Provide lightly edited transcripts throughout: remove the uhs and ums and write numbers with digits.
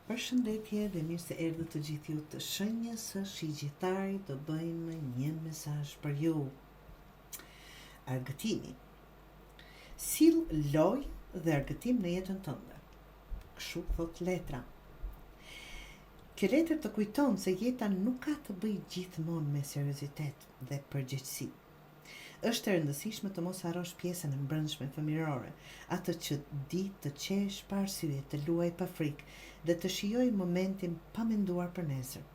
Përshëndetje dhe mirë se erdhët të gjithë ju të Shenjës së Shigjitarit, do bëjmë një mesazh për ju. Argëtimi. Sill lojë dhe argëtim në jetën tënde. Kështu thot letra. Kjo letër të kujton se jeta nuk ka të bëjë gjithmonë me seriozitet dhe përgjegjësi. Është e rëndësishme të mos harrosh pjesën e mbrëmshme fëmijërore, atë që di të qesh pa arsye, të luaj pa frikë dhe të shijoj momentin pa menduar për nesër.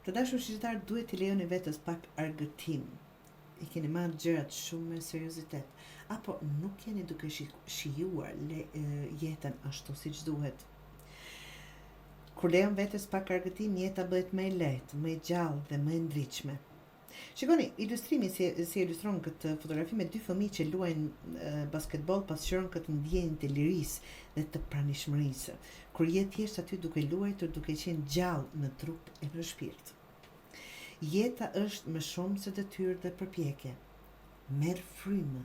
Të dashur shqiptar, duhet t'i lejoni vetes pak argëtim. I keni marrë gjërat shumë me seriozitet, apo nuk jeni duke shijuar jetën ashtu siç duhet. Kur lejon vetes pak argëtim, jeta bëhet më e lehtë, më e gjallë dhe më e ndritshme. Shikoni, ilustrimi si ilustron këtë fotografi me dy fëmijë që luajnë basketball pasqyron këtë ndjenjë të lirisë dhe të pranishmërisë, kur je thjesht aty duke luajtur, duke qenë gjallë në trup e në shpirt. Jeta është më shumë se detyrë dhe përpjekje. Merr frymë,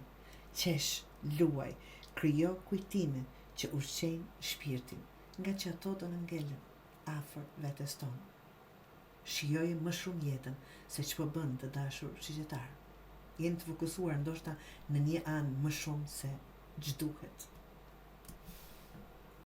qesh, luaj, krijo kujtime që ushqejnë shpirtin, nga që ato do në ngelen afër vetes tonë. Shijoje më shumë jetën se ç'po bën të dashur shqiptar. Jeni të fokusuar ndoshta në një anë më shumë se ç'duhet.